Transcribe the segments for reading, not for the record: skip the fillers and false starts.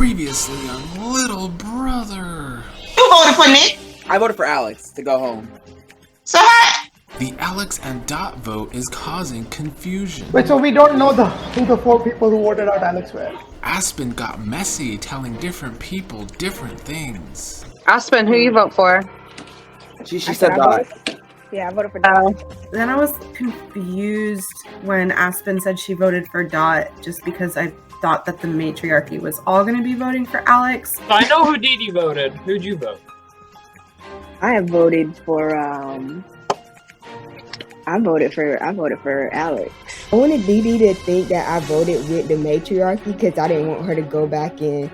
Previously on Little Brother. You voted for Nick. I voted for Alex to go home. So how? The Alex and Dot vote is causing confusion. Wait, so we don't know who the 4 people who voted out Alex were? Aspen got messy, telling different people different things. Aspen, who you vote for? She said Dot. Yeah, I voted for Dot. Then I was confused when Aspen said she voted for Dot, just because I thought that the Matriarchy was all going to be voting for Alex. I know who Dee voted. Who'd you vote? I have voted for I voted for Alex. I wanted Dee Dee to think that I voted with the Matriarchy because I didn't want her to go back and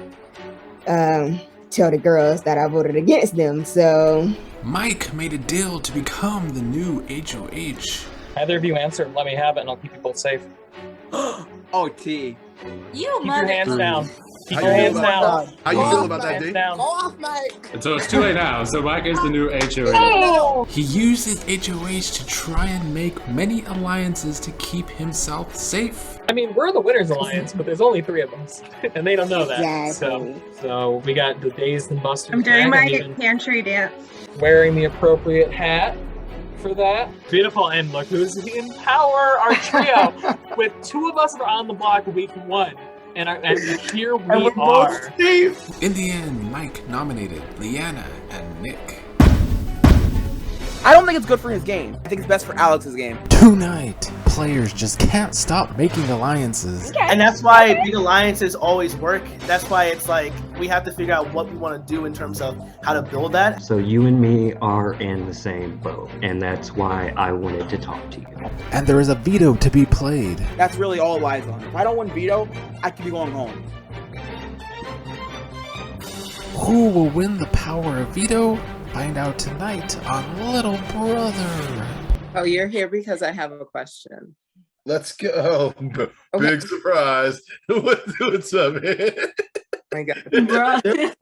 tell the girls that I voted against them. So Mike made a deal to become the new HOH. Either of you answer, let me have it, and I'll keep you both safe. Oh, T. Keep your hands down. Keep How your you hands feel down. How you feel about that, Hands D? down. And so it's too late now. So Mike is the new HOH. Oh! He used his HOH to try and make many alliances to keep himself safe. I mean, we're the Winners Alliance, but there's only 3 of us, and they don't know that. Exactly. So we got the Dazed and Busters. I'm doing my even pantry dance. wearing the appropriate hat for that. Beautiful, and look who's in power, our trio, with 2 of us that are on the block week 1. And here we are. In the end, Mike nominated Leanna and Nick. I don't think it's good for his game. I think it's best for Alex's game. Tonight, players just can't stop making alliances. And that's why big alliances always work. That's why it's like we have to figure out what we want to do in terms of how to build that. So you and me are in the same boat, and that's why I wanted to talk to you. And there is a veto to be played. That's really all it lies on. If I don't win veto, I could be going home. Who will win the power of veto? Find out tonight on Little Brother. Oh, you're here because I have a question. Let's go. Big surprise. What's up, man? My God.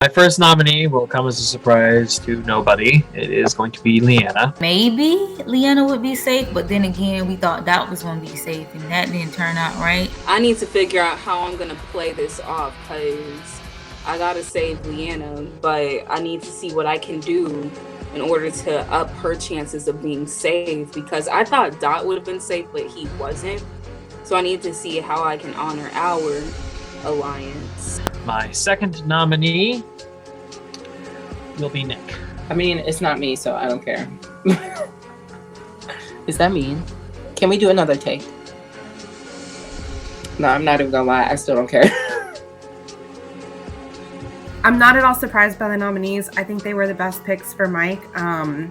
My first nominee will come as a surprise to nobody. It is going to be Leanna. Maybe Leanna would be safe, but then again, we thought Dot was going to be safe, and that didn't turn out right. I need to figure out how I'm going to play this off, because I got to save Leanna, but I need to see what I can do in order to up her chances of being safe, because I thought Dot would have been safe, but he wasn't. So I need to see how I can honor our alliance. My second nominee will be Nick. I mean, it's not me, so I don't care. Is that mean? Can we do another take? No, I'm not even gonna lie. I still don't care. I'm not at all surprised by the nominees. I think they were the best picks for Mike. Yeah,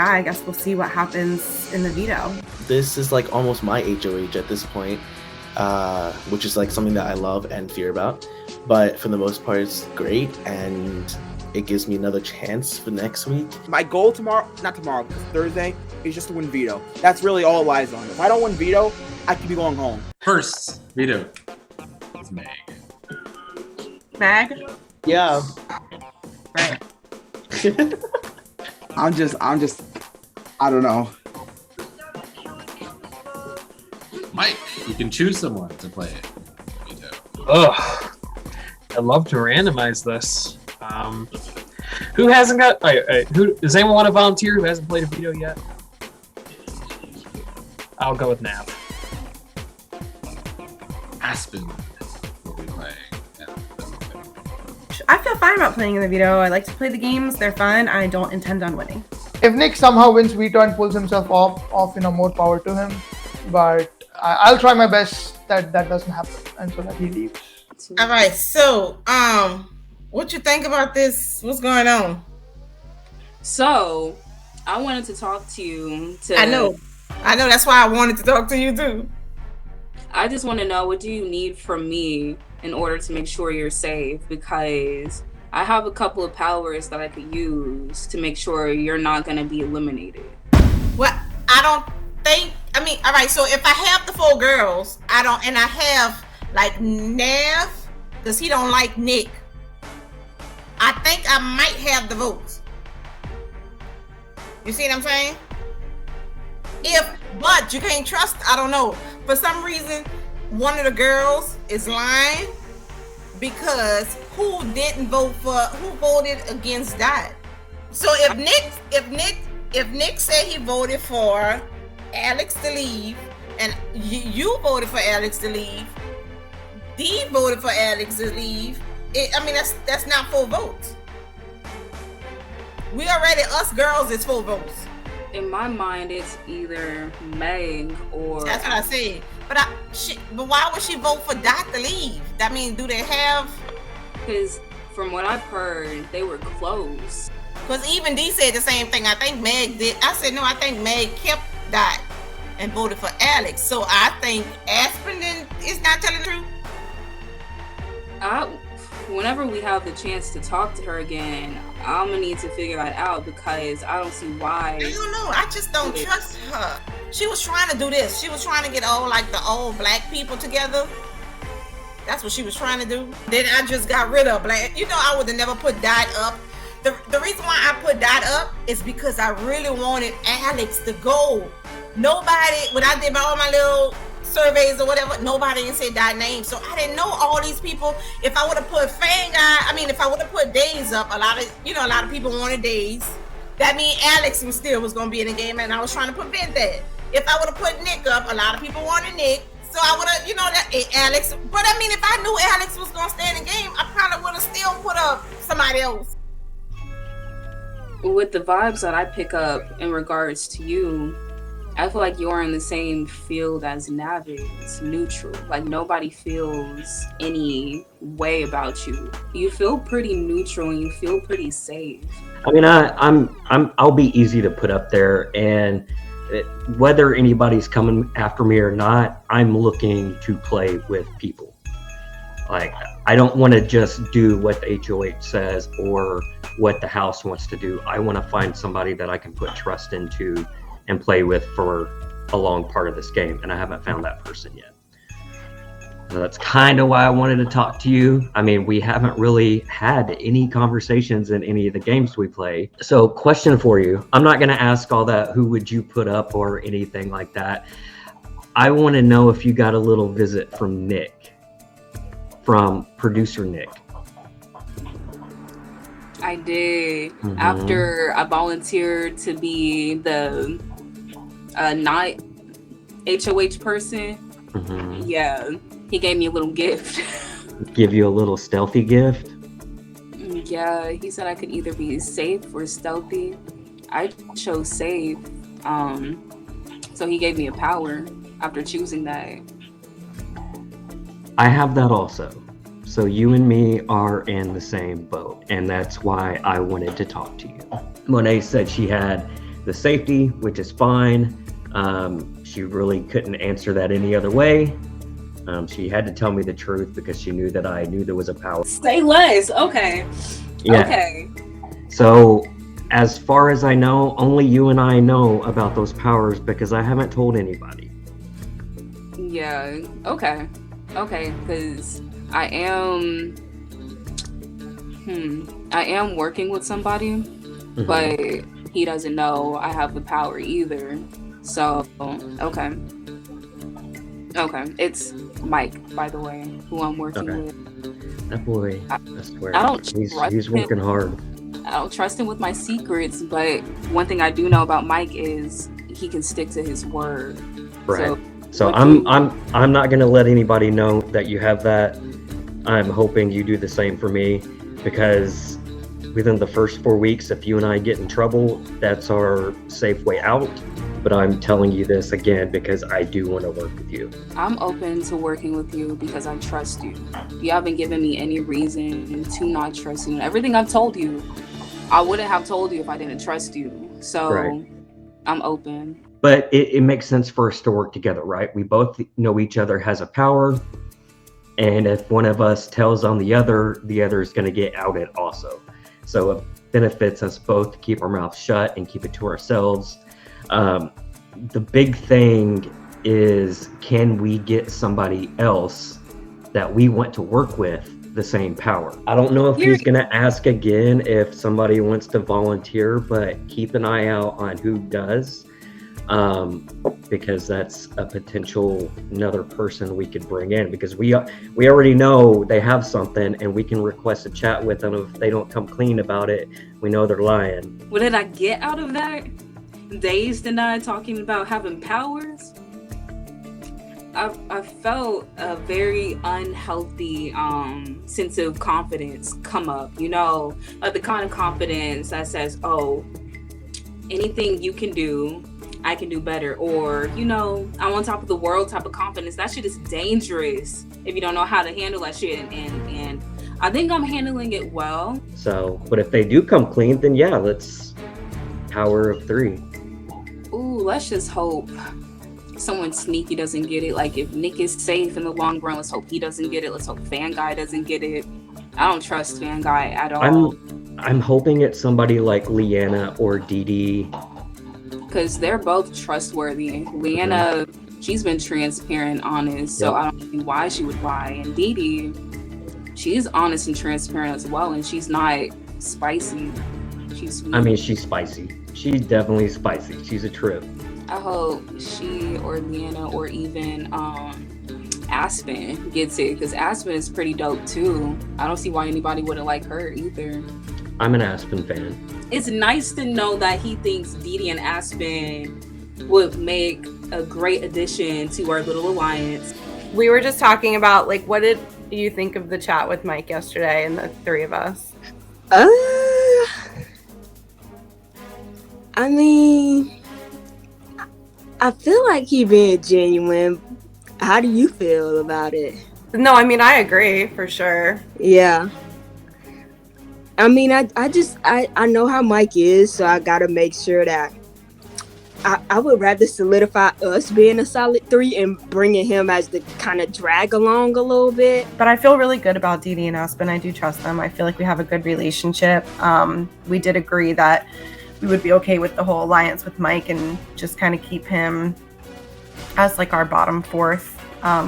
I guess we'll see what happens in the veto. This is like almost my HOH at this point, which is like something that I love and fear about. But for the most part, it's great, and it gives me another chance for next week. My goal not tomorrow, because Thursday, is just to win veto. That's really all it lies on. If I don't win veto, I could be going home. First, veto. It's Meg. Mag? Yeah. Right. I'm just, I don't know. Mike, you can choose someone to play it. Veto. Ugh. I'd love to randomize this. Who hasn't got... who does anyone want to volunteer who hasn't played a veto yet? I'll go with Nav. Aspen will be playing. I feel fine about playing in the veto. I like to play the games. They're fun. I don't intend on winning. If Nick somehow wins veto and pulls himself off, more power to him. But I'll try my best that doesn't happen, and so that he leaves. All right, so what you think about this? What's going on? So, I wanted to talk to you. I know. That's why I wanted to talk to you too. I just want to know, what do you need from me in order to make sure you're safe? Because I have a couple of powers that I could use to make sure you're not going to be eliminated. Well, I don't think. I mean, all right. So if I have the 4 girls, I have like Nev, because he don't like Nick. I think I might have the votes. You see what I'm saying? But you can't trust. I don't know. For some reason, one of the girls is lying because who voted against that? So if Nick said he voted for Alex to leave, and you voted for Alex to leave, Dee voted for Alex to leave. That's not 4 votes. We already, us girls, is 4 votes. In my mind, it's either Meg or. That's what I said. But why would she vote for Dot to leave? I mean, do they have? Because from what I've heard, they were close. Because even Dee said the same thing. I think Meg did. I said no. I think Meg kept Dot and voted for Alex. So I think Aspen is not telling the truth. Whenever we have the chance to talk to her again, I'm gonna need to figure that out because I don't see why. I don't know. I just don't trust her. She was trying to do this. She was trying to get the old black people together. That's what she was trying to do. Then I just got rid of black. I would have never put Dot up. The reason why I put Dot up is because I really wanted Alex to go. Nobody, when I did all my little surveys or whatever, nobody didn't say Dot name. So I didn't know all these people. If I would have put if I would have put Days up, a lot of people wanted Days. That means Alex was gonna be in the game, and I was trying to prevent that. If I would have put Nick up, a lot of people wanted Nick. So I would have, Alex. But if I knew Alex was gonna stay in the game, I probably would have still put up somebody else. With the vibes that I pick up in regards to you, I feel like you're in the same field as Navi. It's neutral. Like nobody feels any way about you. You feel pretty neutral and you feel pretty safe. I mean, I'll be easy to put up there, and whether anybody's coming after me or not, I'm looking to play with people. Like, I don't want to just do what the HOH says or what the house wants to do. I want to find somebody that I can put trust into and play with for a long part of this game, and I haven't found that person yet. So that's kind of why I wanted to talk to you. I mean, we haven't really had any conversations in any of the games we play. So question for you. I'm not going to ask all that, who would you put up or anything like that. I want to know if you got a little visit from Nick, from producer Nick. I did. After I volunteered to be the not HOH person, yeah, he gave me a little gift. Give you a little stealthy gift? Yeah, he said I could either be safe or stealthy. I chose safe. So he gave me a power after choosing that. I have that also. So you and me are in the same boat, and that's why I wanted to talk to you. Monet said she had the safety, which is fine. She really couldn't answer that any other way. She had to tell me the truth because she knew that I knew there was a power. Say less. Okay. Yeah. Okay. So as far as I know, only you and I know about those powers because I haven't told anybody. Yeah. Okay. Okay. Because I am working with somebody, but he doesn't know I have the power either. So, okay. It's Mike, by the way, who I'm working with. That boy, I swear, he's him. working hard. I don't trust him with my secrets, but one thing I do know about Mike is he can stick to his word. Right. So I'm not gonna let anybody know that you have that. I'm hoping you do the same for me, because within the first 4 weeks, if you and I get in trouble, that's our safe way out. But I'm telling you this again because I do want to work with you. I'm open to working with you because I trust you. You haven't given me any reason to not trust you. Everything I've told you, I wouldn't have told you if I didn't trust you. So Right. I'm open. But it makes sense for us to work together, right? We both know each other has a power, and if one of us tells on the other is going to get outed also. So it benefits us both to keep our mouth shut and keep it to ourselves. The big thing is, can we get somebody else that we want to work with the same power? I don't know if he's going to ask again if somebody wants to volunteer, but keep an eye out on who does. Because that's a potential another person we could bring in, because we already know they have something and we can request a chat with them. If they don't come clean about it, we know they're lying. What did I get out of that? Dazed and I talking about having powers? I felt a very unhealthy sense of confidence come up, you know, like the kind of confidence that says, oh, anything you can do, I can do better, or, you know, I'm on top of the world type of confidence. That shit is dangerous if you don't know how to handle that shit, and I think I'm handling it well. So, but if they do come clean, then yeah, let's power of 3. Ooh, let's just hope someone sneaky doesn't get it. Like, if Nick is safe in the long run, let's hope he doesn't get it. Let's hope Fan Guy doesn't get it. I don't trust Fan Guy at all. I'm hoping it's somebody like Leanna or Dee Dee, because they're both trustworthy. Leanna, she's been transparent, honest, so I don't see why she would lie. And Dee Dee, she's honest and transparent as well, and she's not spicy. She's sweet. I mean, she's spicy. She's definitely spicy. She's a trip. I hope she or Leanna or even Aspen gets it, because Aspen is pretty dope too. I don't see why anybody wouldn't like her either. I'm an Aspen fan. It's nice to know that he thinks Dee Dee and Aspen would make a great addition to our little alliance. We were just talking about, like, what did you think of the chat with Mike yesterday and the 3 of us? I mean, I feel like he being genuine. How do you feel about it? No, I mean, I agree for sure. Yeah. I mean, I know how Mike is, so I gotta make sure that I would rather solidify us being a solid 3 and bringing him as the kind of drag along a little bit. But I feel really good about Dee Dee and Aspen. I do trust them. I feel like we have a good relationship. We did agree that we would be okay with the whole alliance with Mike and just kind of keep him as like our bottom 4th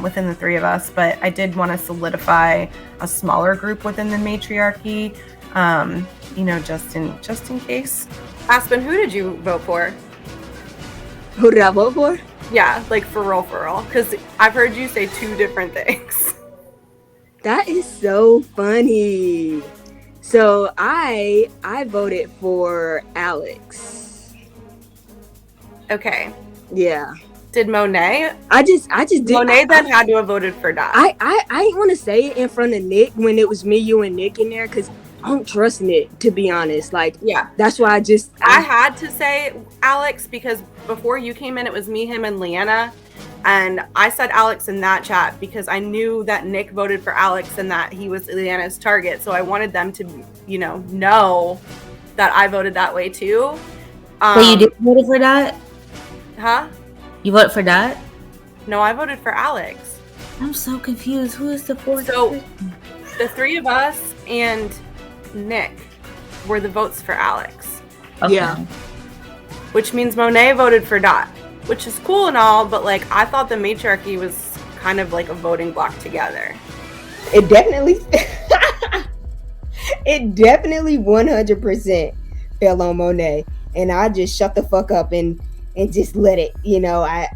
within the 3 of us. But I did want to solidify a smaller group within the matriarchy. You know, just in case. Aspen, who did you vote for? Who did I vote for? Yeah, like for real, because I've heard you say 2 different things. That is so funny. So I voted for Alex. Okay. Yeah. Did Monet? I just did. Monet then had to have voted for Dot. I didn't want to say it in front of Nick when it was me, you, and Nick in there, because I don't trust Nick, to be honest. Like, yeah, that's why I had to say Alex, because before you came in, it was me, him, and Leanna. And I said Alex in that chat because I knew that Nick voted for Alex and that he was Leanna's target. So I wanted them to, you know that I voted that way too. Wait, you did vote for that? Huh? You voted for that? No, I voted for Alex. I'm so confused. Who is the 4th? So the 3 of us and Nick were the votes for Alex. Okay. Yeah. Which means Monet voted for Dot, which is cool and all, but like I thought the matriarchy was kind of like a voting block together. It definitely 100% fell on Monet, and I just shut the fuck up and just let it. You know, I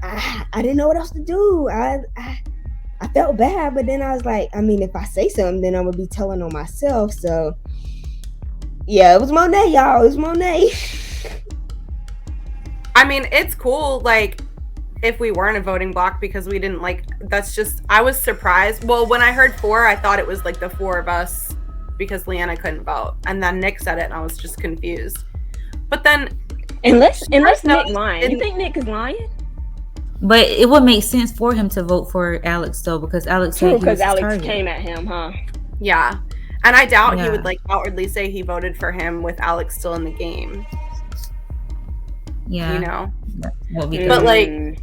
didn't know what else to do. I felt bad, but then I was like, I mean, if I say something, then I'm gonna be telling on myself. So yeah, it was Monet, y'all. It was Monet. I mean, it's cool, like, if we weren't a voting block, because we didn't, like, that's just, I was surprised. Well, when I heard 4, I thought it was, like, the 4 of us, because Leanna couldn't vote. And then Nick said it, and I was just confused. But then... Unless Nick lying. You think Nick is lying? But it would make sense for him to vote for Alex, though, because Alex said he was because Alex target. came at him, huh? Yeah. And I doubt he Yeah. would like outwardly say he voted for him with Alex still in the game. Yeah. You know? What we But do. like,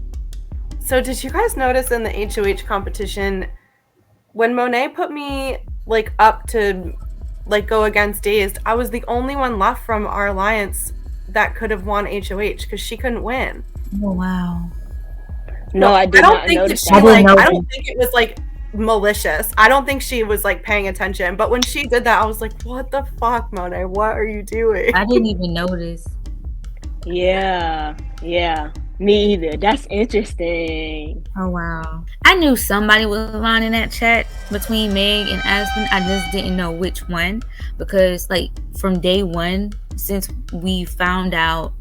so did you guys notice in the HOH competition when Monet put me like up to like go against Dazed, I was the only one left from our alliance that could have won HOH because she couldn't win. Oh wow. No, I did don't not think that notice she that. like I don't think it was like malicious. I don't think she was like paying attention. But when she did that, I was like, what the fuck, Monet? What are you doing? I didn't even notice. Yeah. Me either. That's interesting. Oh wow. I knew somebody was lying in that chat between Meg and Aspen. I just didn't know which one because like from day one, since we found out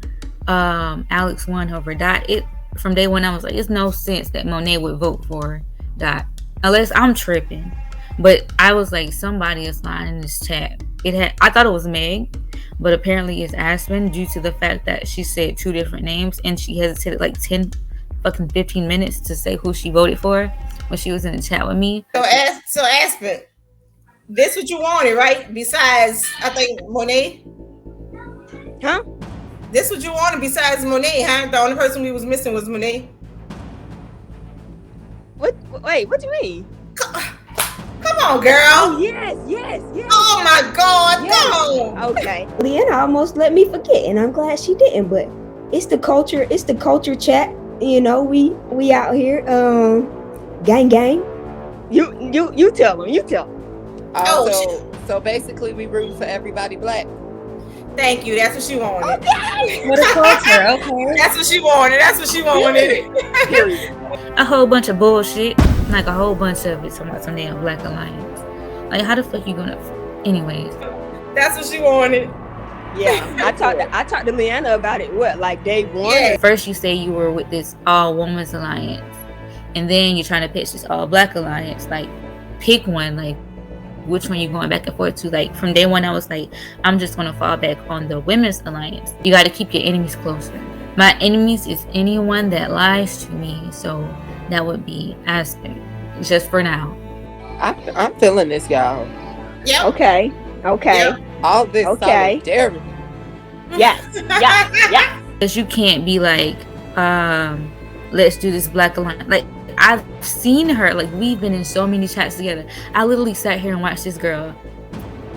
Alex won over Dot, from day one I was like, it's no sense that Monet would vote for Dot. Unless I'm tripping. But I was like, somebody is lying in this chat. I thought it was Meg, but apparently it's Aspen due to the fact that she said 2 different names and she hesitated like 15 minutes to say who she voted for when she was in the chat with me. So Aspen, this what you wanted, right? Besides, I think Monet. Huh? This what you wanted besides Monet, huh? The only person we was missing was Monet. Wait, what do you mean? Come on, girl. Oh, yes. Oh my God, Yes. come on. Okay. Leanna almost let me forget, and I'm glad she didn't. But it's the culture. It's the culture chat. You know, we out here. Gang. You tell them. You tell them. So basically, we root for everybody black. Thank you. That's what she wanted. Okay. What a culture, okay. That's what she wanted. Period. A whole bunch of bullshit. Like a whole bunch of it. Some damn Black Alliance. Like how the fuck you gonna anyways. That's what she wanted. Yeah, I talked to Leanna about it. What, like day one? Yeah. First you say you were with this all women's alliance. And then you're trying to pitch this all black alliance. Like pick one, like which one you going back and forth to. Like from day one I was like, I'm just gonna fall back on the women's alliance. You gotta keep your enemies closer. My enemies is anyone that lies to me, so that would be Aspen. Just for now. I'm feeling this, y'all. Yeah. Okay. Yeah. All this Okay. solidarity. Yes. Because you can't be like, let's do this black alliance. Like I've seen her, like we've been in so many chats together. I literally sat here and watched this girl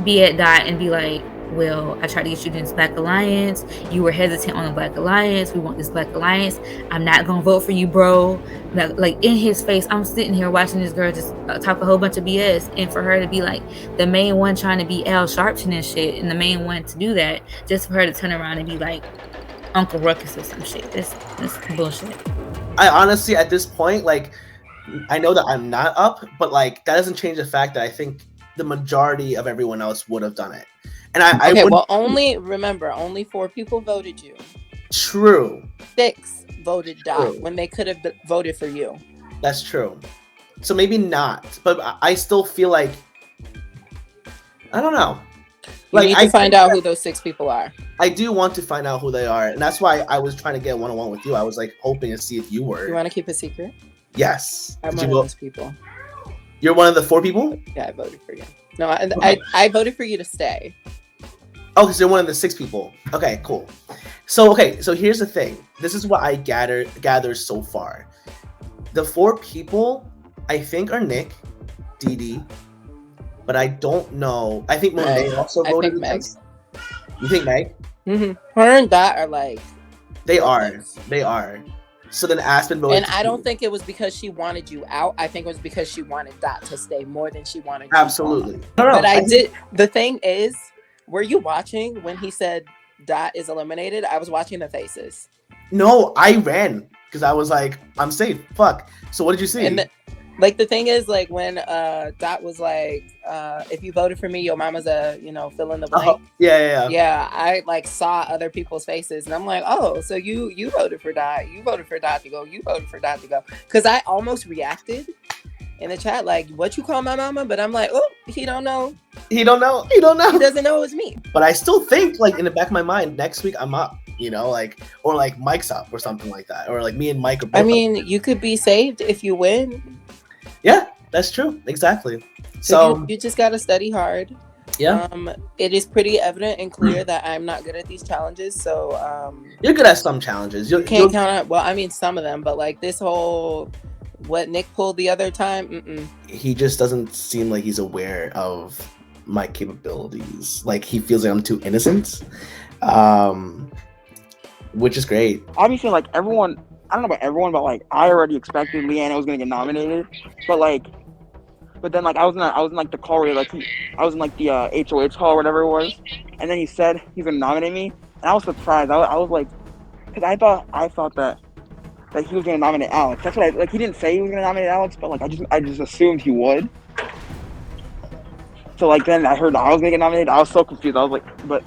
be at Dot and be like, well, I tried to get you to this black alliance. You were hesitant on the black alliance. We want this black alliance. I'm not gonna vote for you, bro. Like in his face, I'm sitting here watching this girl just talk a whole bunch of BS, and for her to be like the main one trying to be Al Sharpton and shit, and the main one to do that, just for her to turn around and be like Uncle Ruckus or some shit. That's bullshit. I honestly, at this point, like, I know that I'm not up, but like that doesn't change the fact that I think the majority of everyone else would have done it. And I well, only 4 people voted you. True. 6 voted Dot True. when they could have voted for you. That's true. So maybe not, but I still feel like I don't know. You need to find out who those 6 people are. I do want to find out who they are, and that's why I was trying to get one-on-one with you. I was like hoping to see if you were. You want to keep a secret? Yes. I'm Did one you of vote? those people. You're one of the 4 people? Yeah, I voted for you. No, I voted for you to stay. Oh, because you're one of the 6 people. Okay, cool. So here's the thing. This is what I gathered so far. The 4 people I think are Nick, Dee Dee, but I don't know. I think Monet also voted. Think Meg. You think Meg? Mm-hmm. Her and Dot are like. They are. So then Aspen voted. And I don't think it was because she wanted you out. I think it was because she wanted Dot to stay more than she wanted you. Absolutely. But I did. The thing is, were you watching when he said Dot is eliminated? I was watching the faces. No, I ran because I was like, I'm safe. Fuck. So what did you see? And the thing is, like when Dot was like, if you voted for me, your mama's a, fill in the blank. Yeah. I like saw other people's faces, and I'm like, oh, so you voted for Dot. You voted for Dot to go. You voted for Dot to go. Because I almost reacted in the chat, like, what you call my mama? But I'm like, oh, he don't know. He doesn't know it was me. But I still think, like, in the back of my mind, next week I'm up, or like Mike's up or something like that. Or like me and Mike are both up. You could be saved if you win. Yeah, that's true. Exactly. So you just got to study hard. Yeah. It is pretty evident and clear that I'm not good at these challenges. So You're good at some challenges. you can't count on. Well, I mean some of them, but like this whole what Nick pulled the other time. He just doesn't seem like he's aware of my capabilities. Like he feels like I'm too innocent, which is great. Obviously, like everyone, I don't know about everyone, but like I already expected Leanna was gonna get nominated, but then like I was in like the call where like I was in like the HOH call or whatever it was, and then he said he's gonna nominate me, and I was surprised. I was like, because I thought that he was gonna nominate Alex. That's what he didn't say he was gonna nominate Alex, but like I just assumed he would. So like then I heard I was gonna get nominated. I was so confused. I was like, but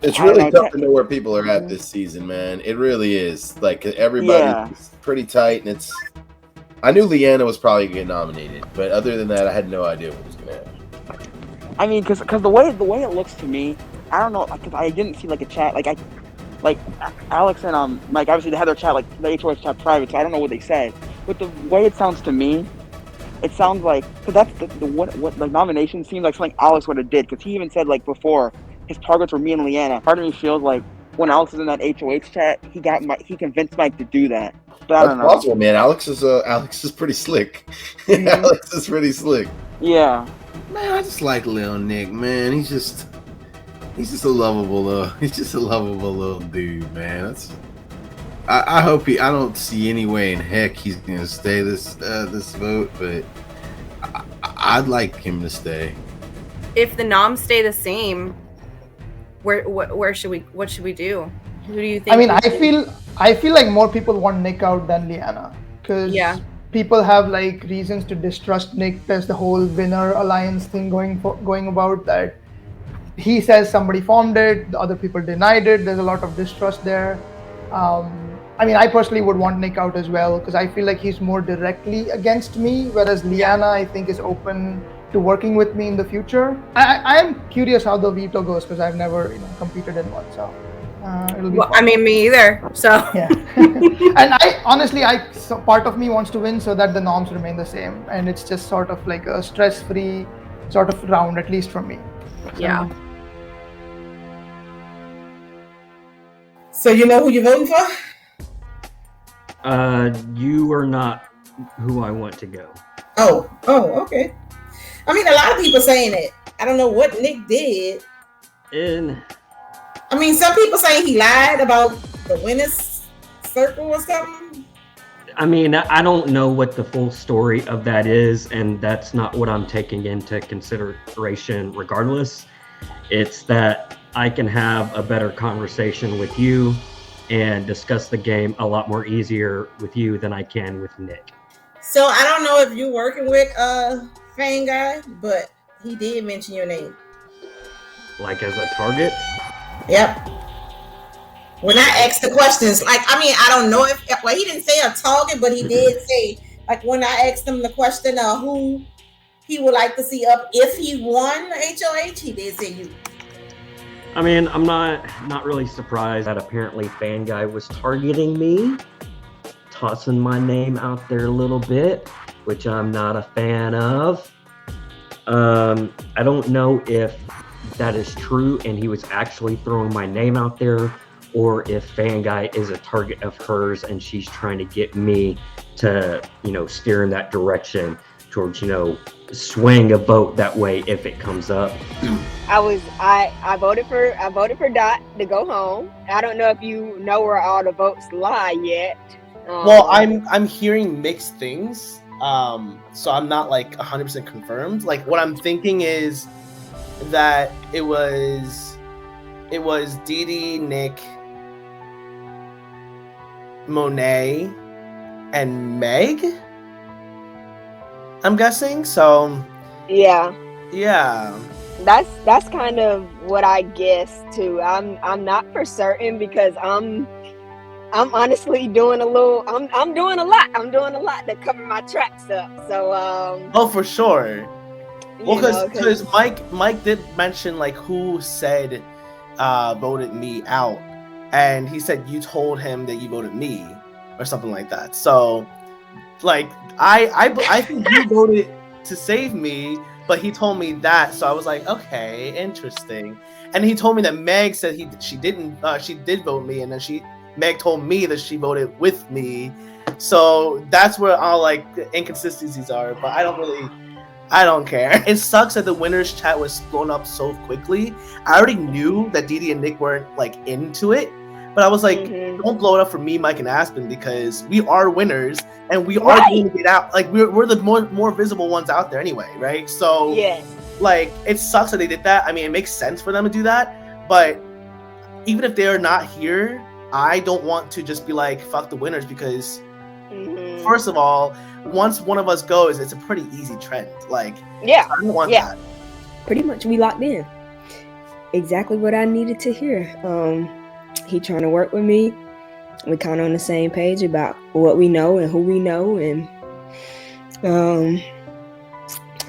it's really tough to know where people are at this season, man. It really is. Like everybody's pretty tight, and I knew Leanna was probably gonna get nominated, but other than that, I had no idea what was gonna happen. I mean, because the way it looks to me, I don't know, because I didn't see like a chat, like Alex and Mike obviously they had their chat, like the HOH chat private, so I don't know what they said. But the way it sounds to me, it sounds like, because that's what the nomination seemed like something Alex would have did, because he even said like before his targets were me and Leanna. Part of me feels like when Alex was in that HOH chat, he convinced Mike to do that. But I don't know. That's possible, man. Alex is pretty slick. Alex is pretty slick. Yeah. Man, I just like Lil Nick, man. He's just a lovable little dude, man. I hope I don't see any way in heck he's gonna stay this vote, but I'd like him to stay. If the noms stay the same, what should we do? Who do you think? I mean, I feel like more people want Nick out than Leanna, because people have like reasons to distrust Nick. There's the whole winner alliance thing going about that. He says somebody formed it, the other people denied it. There's a lot of distrust there. I mean, I personally would want Nick out as well, because I feel like he's more directly against me, whereas Leanna, I think, is open to working with me in the future. I am curious how the veto goes, because I've never competed in one, so it'll be fun. I mean, me either. So yeah. And I honestly, part of me wants to win so that the norms remain the same, and it's just sort of like a stress-free sort of round, at least for me. Yeah. So you know who you're voting for? You are not who I want to go. Oh, okay. I mean, a lot of people saying it. I don't know what Nick did. I mean, some people saying he lied about the winner's circle or something. I mean, I don't know what the full story of that is, and that's not what I'm taking into consideration regardless. It's that I can have a better conversation with you and discuss the game a lot more easier with you than I can with Nick. So I don't know if you're working with Fang Guy, but he did mention your name. Like as a target? Yep. When I asked the questions, like, I mean, I don't know if, well, he didn't say a target, but he did say, like, when I asked him the question of who he would like to see up if he won HOH, he did say you. I mean, I'm not really surprised that apparently Fan Guy was targeting me, tossing my name out there a little bit, which I'm not a fan of. I don't know if that is true and he was actually throwing my name out there, or if Fan Guy is a target of hers and she's trying to get me to, steer in that direction towards, swaying a vote that way if it comes up. I voted for Dot to go home. I don't know if you know where all the votes lie yet. Well, I'm hearing mixed things. So I'm not like 100% confirmed. Like what I'm thinking is that it was Dee Dee, Nick, Monet, and Meg. I'm guessing. So yeah. That's kind of what I guess too. I'm not for certain because I'm honestly doing a little. I'm doing a lot. I'm doing a lot to cover my tracks up. So oh, for sure. Well, because Mike did mention like who said voted me out, and he said you told him that you voted me or something like that. So like I think you voted to save me, but he told me that, so I was like, okay, interesting. And he told me that Meg said she did vote me, and then Meg told me that she voted with me. So that's where all like the inconsistencies are. But I don't care. It sucks that the winners chat was blown up so quickly. I already knew that Didi and Nick weren't like into it, but I was like, don't blow it up for me, Mike, and Aspen, because we are winners and we are going to get out. Like we're the more visible ones out there anyway, right? So like it sucks that they did that. I mean, it makes sense for them to do that, but even if they're not here, I don't want to just be like, fuck the winners, because first of all, once one of us goes, it's a pretty easy trend. Like, I don't want that. Pretty much we locked in. Exactly what I needed to hear. He trying to work with me. We kind of on the same page about what we know and who we know, and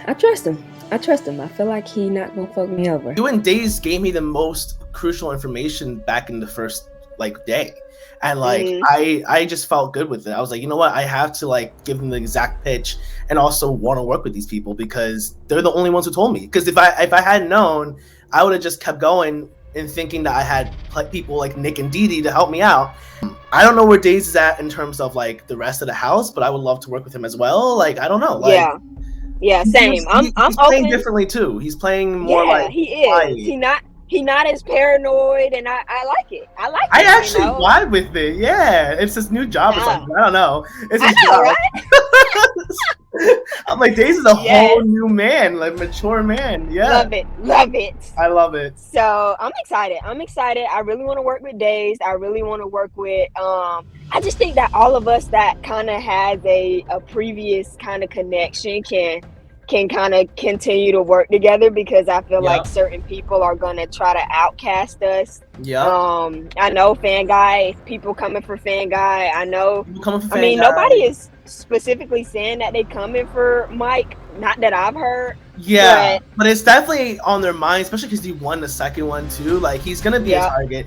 I trust him. I feel like he not gonna fuck me over. You and Days gave me the most crucial information back in the first like day. And like I just felt good with it. I was like, you know what? I have to like give them the exact pitch and also want to work with these people because they're the only ones who told me. Because if I hadn't known, I would have just kept going and thinking that I had like people like Nick and Didi to help me out. I don't know where Days is at in terms of like the rest of the house, but I would love to work with him as well. Like I don't know. Like, yeah, same. I'm playing open. differently too. He's playing more like he is. quiet. He not as paranoid, and I like it. I like it. I actually vibe with it. Yeah, it's this new job. It's like, I don't know. It's his job. Right? I'm like, Days is a whole new man, like mature man. Yeah, love it. I love it. So I'm excited. I really want to work with Days. I really want to work with. I just think that all of us that kind of has a previous kind of connection can kind of continue to work together, because I feel like certain people are gonna try to outcast us. I know Fan Guy, people coming for Fan Guy. I know. Nobody is specifically saying that they coming for Mike. Not that I've heard. Yeah, but it's definitely on their mind, especially because he won the second one too. Like he's gonna be a target.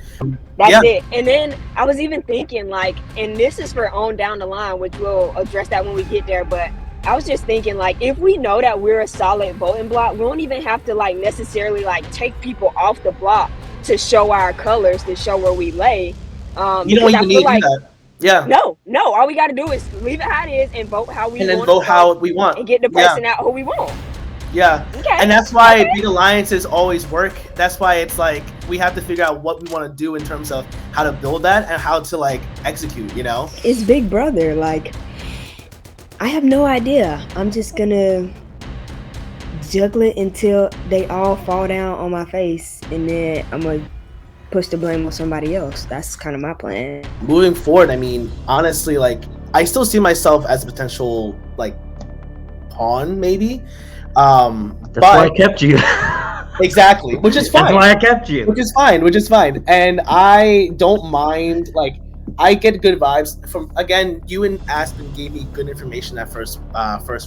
That's it. And then I was even thinking like, and this is for on down the line, which we'll address that when we get there, but I was just thinking, like, if we know that we're a solid voting block, we don't even have to, like, necessarily, like, take people off the block to show our colors, to show where we lay. You don't even need to do that. Yeah. No. All we got to do is leave it how it is and vote how we want. And then vote how we want. And get the person out who we want. Yeah. Okay. And that's why big alliances always work. That's why it's like we have to figure out what we want to do in terms of how to build that and how to, like, execute, you know? It's Big Brother, like... I have no idea. I'm just gonna juggle it until they all fall down on my face, and then I'm gonna push the blame on somebody else. That's kind of my plan. Moving forward, I mean, honestly, like, I still see myself as a potential, like, pawn, maybe. That's why I kept you. Exactly, which is fine. That's why I kept you. Which is fine. And I don't mind, like, I get good vibes from, again, you and Aspen gave me good information that first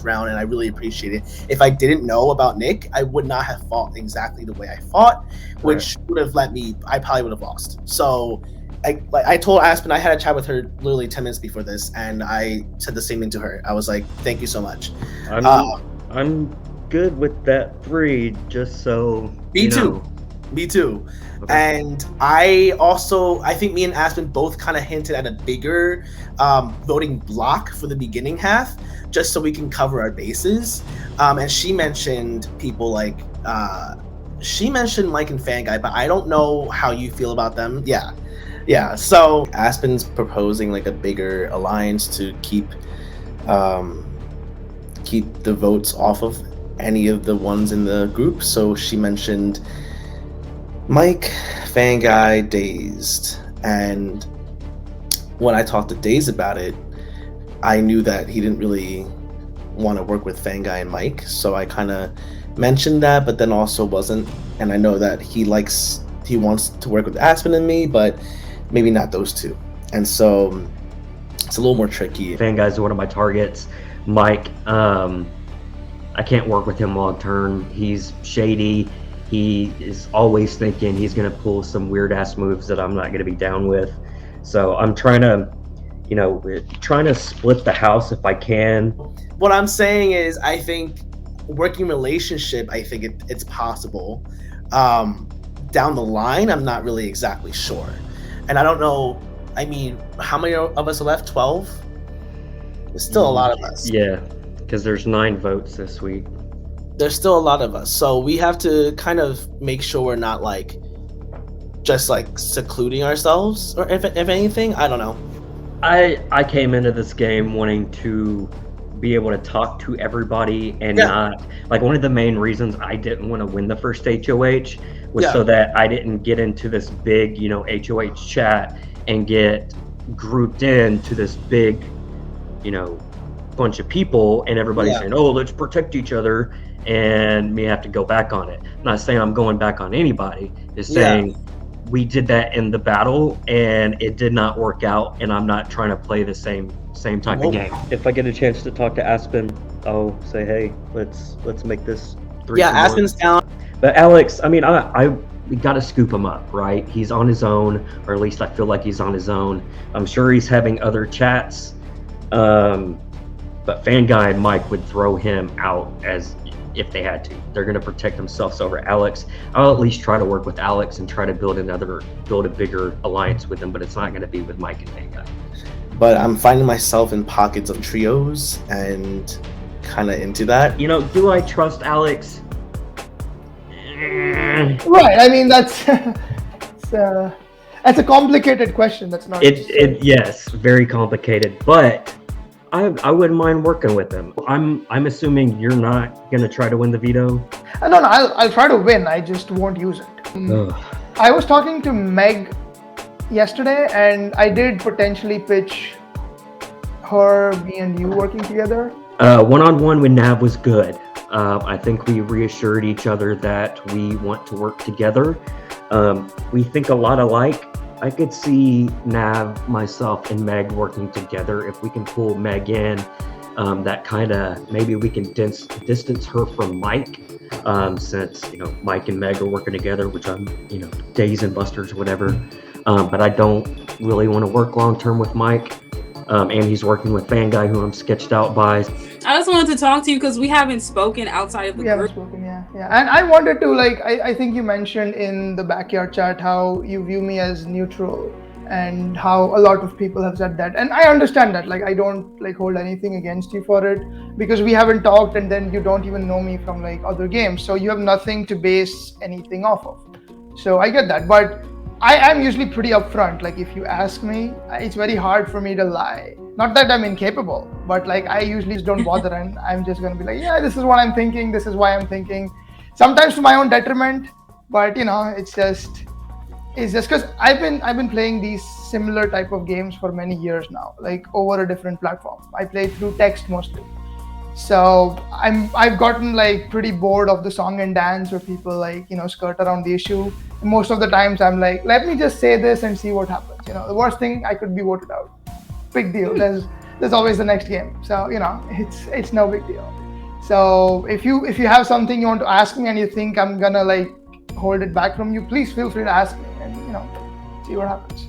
round, and I really appreciate it. If I didn't know about Nick, I would not have fought exactly the way I fought, which would have I probably would have lost. So I told Aspen, I had a chat with her literally 10 minutes before this, and I said the same thing to her. I was like, thank you so much. I'm good with that 3, just so Me too. Okay. And I think me and Aspen both kind of hinted at a bigger voting block for the beginning half, just so we can cover our bases. And she mentioned people like, she mentioned Mike and Fan Guy, but I don't know how you feel about them. Yeah. So Aspen's proposing like a bigger alliance to keep the votes off of any of the ones in the group. So she mentioned Mike, Fan Guy, Dazed, and when I talked to Dazed about it, I knew that he didn't really want to work with Fan Guy and Mike, so I kind of mentioned that, but then also wasn't. And I know that he wants to work with Aspen and me, but maybe not those two. And so it's a little more tricky. Fan Guy's one of my targets. Mike, I can't work with him long term. He's shady. He is always thinking he's going to pull some weird ass moves that I'm not going to be down with. So I'm trying to split the house if I can. What I'm saying is, I think working relationship, I think it's possible. Down the line, I'm not really exactly sure. And I don't know, I mean, how many of us are left? 12? There's still a lot of us. Yeah, because there's 9 votes this week. There's still a lot of us. So we have to kind of make sure we're not like just like secluding ourselves, or if anything, I don't know. I came into this game wanting to be able to talk to everybody and not like one of the main reasons I didn't want to win the first HOH was so that I didn't get into this big, you know, HOH chat and get grouped into this big, you know, bunch of people and everybody saying, oh, let's protect each other, and me have to go back on it. I'm not saying I'm going back on anybody, just saying we did that in the battle and it did not work out, and I'm not trying to play the same type of game. If I get a chance to talk to Aspen, I'll say, hey, let's make this 3. Yeah, Aspen's down. But Alex, I mean, we got to scoop him up, right? He's on his own, or at least I feel like he's on his own. I'm sure he's having other chats, but Fanguy and Mike would throw him out as if they had to. They're going to protect themselves over Alex. I'll at least try to work with Alex and try to build a bigger alliance with him, but it's not going to be with Mike and Fanguy. But I'm finding myself in pockets of trios and kind of into that. You know, do I trust Alex? Right. I mean, that's a complicated question. That's not. Yes, very complicated. But I wouldn't mind working with him. I'm assuming you're not gonna try to win the veto. No, I'll try to win. I just won't use it. I was talking to Meg yesterday, and I did potentially pitch her, me, and you working together. One-on-one with Nav was good. I think we reassured each other that we want to work together. We think a lot alike. I could see Nav, myself, and Meg working together. If we can pull Meg in, that kind of, maybe we can distance her from Mike, since, you know, Mike and Meg are working together, which I'm, you know, Days and Busters, whatever. But I don't really want to work long-term with Mike. And he's working with Fanguy, who I'm sketched out by. I just wanted to talk to you because we haven't spoken outside of the group. Yeah. And I wanted to, like, I think you mentioned in the backyard chat how you view me as neutral, and how a lot of people have said that. And I understand that. Like, I don't like hold anything against you for it, because we haven't talked, and then you don't even know me from like other games. So you have nothing to base anything off of. So I get that. But I am usually pretty upfront. Like, if you ask me, it's very hard for me to lie. Not that I'm incapable, but like I usually just don't bother, and I'm just gonna be like, yeah, this is what I'm thinking. This is why I'm thinking. Sometimes to my own detriment, but you know, it's just because I've been playing these similar type of games for many years now, like over a different platform. I play through text mostly. So I've gotten like pretty bored of the song and dance where people like, you know, skirt around the issue. And most of the times I'm like, let me just say this and see what happens. You know, the worst thing, I could be voted out. Big deal. There's always the next game. So, you know, it's no big deal. So if you have something you want to ask me and you think I'm gonna like hold it back from you, please feel free to ask me, and you know, see what happens.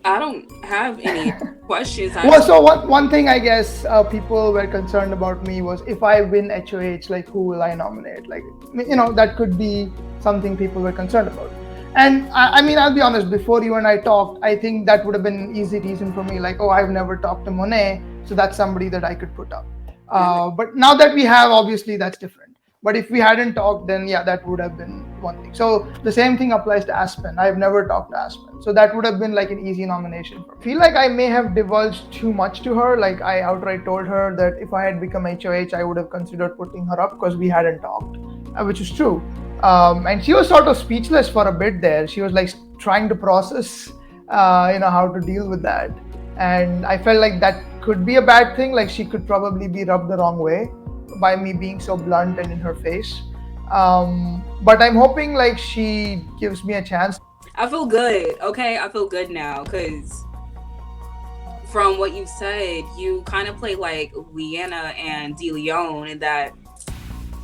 I don't have any questions. So one thing I guess people were concerned about me was if I win HOH, like who will I nominate? Like, you know, that could be something people were concerned about. And I mean, I'll be honest, before you and I talked, I think that would have been an easy reason for me. Like, oh, I've never talked to Monet, so that's somebody that I could put up. But now that we have, obviously that's different. But if we hadn't talked, then yeah, that would have been one thing. So the same thing applies to Aspen. I've never talked to Aspen. So that would have been like an easy nomination. I feel like I may have divulged too much to her. Like I outright told her that if I had become HOH, I would have considered putting her up because we hadn't talked, which is true. And she was sort of speechless for a bit there. She was like trying to process, you know, how to deal with that. And I felt like that could be a bad thing. Like she could probably be rubbed the wrong way by me being so blunt and in her face. But I'm hoping like she gives me a chance. I feel good. Okay, I feel good now because from what you said, you kind of play like Leanna and DeLeon in that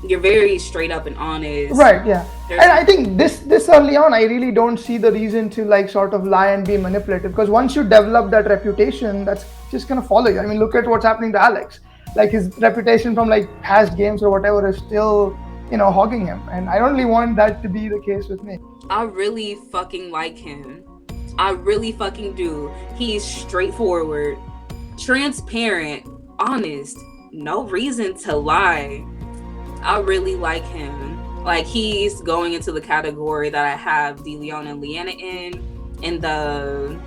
you're very straight up and honest. Right, yeah. And I think this early on, I really don't see the reason to like sort of lie and be manipulative, because once you develop that reputation, that's just gonna follow you. I mean, look at what's happening to Alex. like his reputation from like past games or whatever is still, hogging him. And I don't really want that to be the case with me. I really fucking like him. I really fucking do. He's straightforward, transparent, honest, no reason to lie. I really like him. Like, he's going into the category that I have DeLeon and Leanna in the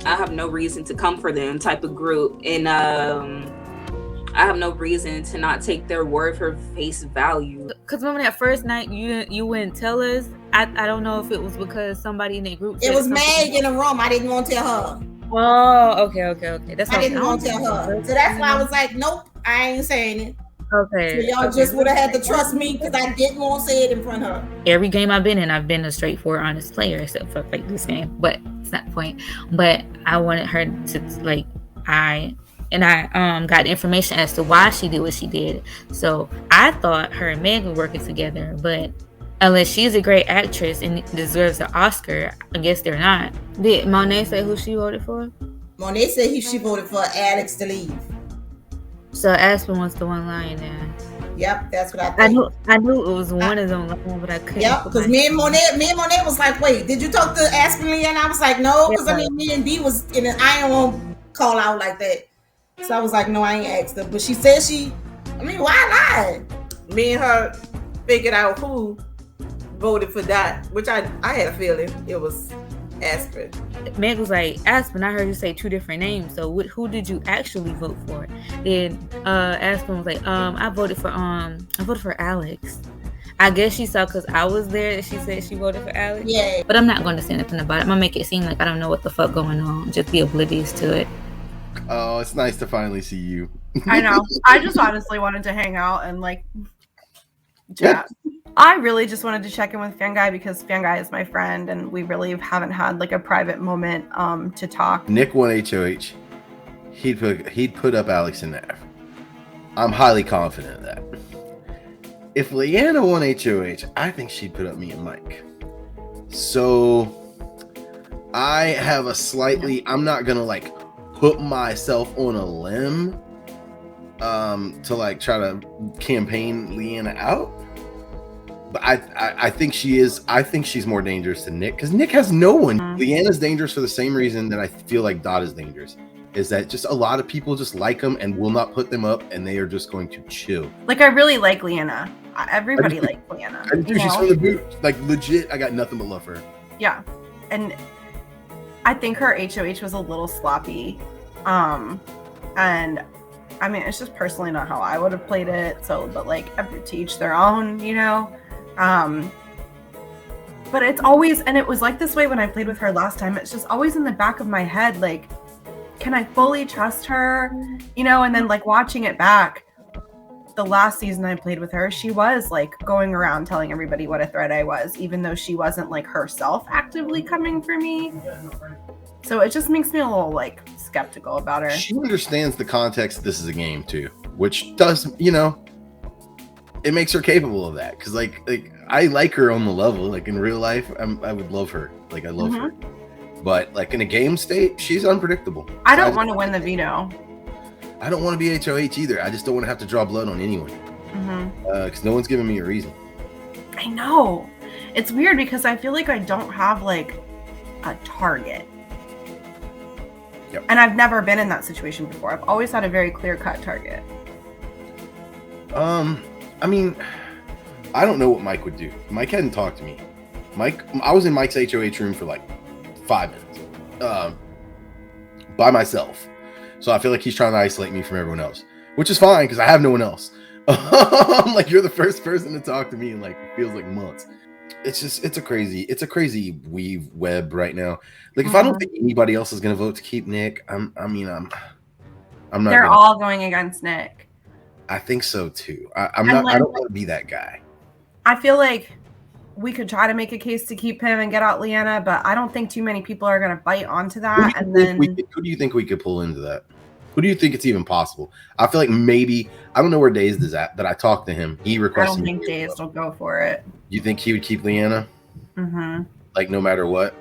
I have no reason to come for them type of group. And I have no reason to not take their word for face value. Because remember that first night you wouldn't tell us? I don't know if it was because somebody in that group It was Meg in the room. I didn't want to tell her. Oh, okay. That's I didn't want to tell her. So that's why I was like, nope, I ain't saying it. Okay. So y'all just would have had to trust me because I didn't want to say it in front of her. Every game I've been in, I've been a straightforward, honest player, except for like this game. But it's not the point. But I wanted her to I got information as to why she did what she did. So I thought her and Meg were working together, but unless she's a great actress and deserves an Oscar, I guess they're not. Did Monet say who she voted for? Monet said she voted for Alex to leave. So Aspen was the one lying there. Yep, that's what I think. I knew it was one of them lying, but I couldn't. Yep, because me and Monet was like, wait, did you talk to Aspen Lee? And I was like, no, because me and B was in an I don't want to call out like that. So I was like, no, I ain't asked her. But she said why lie? Me and her figured out who voted for Dot, which I had a feeling it was Aspen. Meg was like, Aspen, I heard you say two different names. So who did you actually vote for? Then Aspen was like, I voted for Alex. I guess she saw because I was there that she said she voted for Alex. Yeah. But I'm not going to say anything about it. I'm gonna make it seem like I don't know what the fuck going on. Just be oblivious to it. Oh, it's nice to finally see you. I know. I just honestly wanted to hang out and chat. I really just wanted to check in with Fanguy because Fanguy is my friend and we really haven't had a private moment to talk. Nick won HOH. He'd put up Alex in there. I'm highly confident of that. If Leanna won HOH, I think she'd put up me and Mike. So I have I'm not gonna put myself on a limb to try to campaign Leanna out. But I think she is. I think she's more dangerous than Nick because Nick has no one. Leanna's dangerous for the same reason that I feel like Dot is dangerous. Is that just a lot of people just like them and will not put them up, and they are just going to chill. I really like Leanna. Everybody likes Leanna. I do. She's from the boot. Legit, I got nothing but love for her. Yeah, and I think her HOH was a little sloppy, and I mean it's just personally not how I would have played it. So, but to each their own, But it's always, and it was this way when I played with her last time. It's just always in the back of my head, can I fully trust her? And then watching it back, the last season I played with her, she was going around telling everybody what a threat I was, even though she wasn't herself actively coming for me. So it just makes me a little skeptical about her. She understands the context. This is a game too, which does, it makes her capable of that. Cause I like her on the level, in real life, I would love her. I love her. But in a game state, she's unpredictable. I don't want to win the veto. I don't want to be HOH either. I just don't want to have to draw blood on anyone. Because no one's giving me a reason. I know. It's weird because I feel like I don't have a target. Yep. And I've never been in that situation before. I've always had a very clear-cut target. I mean, I don't know what Mike would do. Mike hadn't talked to me. I was in Mike's HOH room for 5 minutes by myself. So I feel like he's trying to isolate me from everyone else, which is fine because I have no one else. I'm you're the first person to talk to me in it feels like months. It's a crazy weave web right now. If I don't think anybody else is gonna vote to keep Nick, I'm not. They're all going against Nick. I think so too. I don't want to be that guy. I feel like we could try to make a case to keep him and get out Leanna, but I don't think too many people are going to bite onto that. Who do you think we could pull into that? Who do you think it's even possible? I feel like maybe, I don't know where Dazed is at, but I talked to him. He requested. I don't think Dazed will go for it. You think he would keep Leanna? Mm-hmm. No matter what?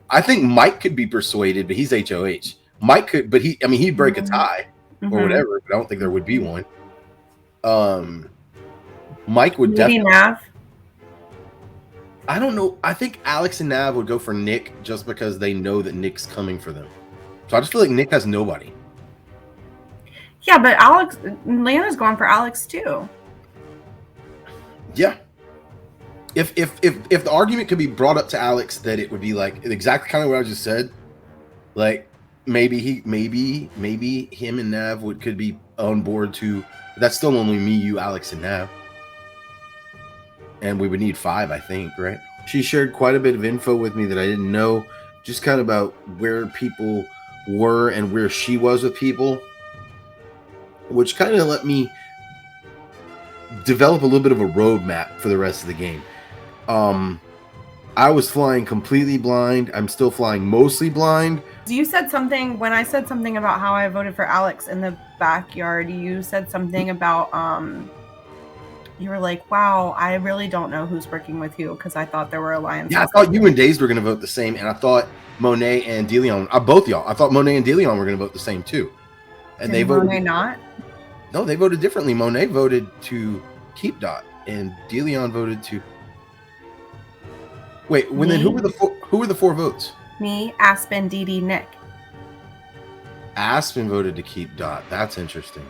I think Mike could be persuaded, but he's HOH. Mike could, but he'd break a tie. or whatever, but I don't think there would be one. Mike would Maybe definitely. Nav. I don't know. I think Alex and Nav would go for Nick just because they know that Nick's coming for them. So I just feel like Nick has nobody. Yeah, but Leanna's going for Alex too. Yeah. If the argument could be brought up to Alex that it would be like exactly kind of what I just said, like maybe him and Nav could be on board to. That's still only me, you, Alex, and Nav. And we would need 5, I think, right? She shared quite a bit of info with me that I didn't know, just kind of about where people were and where she was with people, which kind of let me develop a little bit of a roadmap for the rest of the game. I was flying completely blind. I'm still flying mostly blind. You said something when I said something about how I voted for Alex in the backyard. You said something about you were like, wow, I really don't know who's working with you because I thought there were alliances. Yeah, I thought you and Dazed were going to vote the same, and I thought Monet and DeLeon, both y'all, I thought Monet and DeLeon were going to vote the same too. And they voted. Monet not? No, they voted differently. Monet voted to keep Dot, and DeLeon voted to. Wait, then who were the 4 votes? Me, Aspen, Dee, Nick. Aspen voted to keep Dot. That's interesting.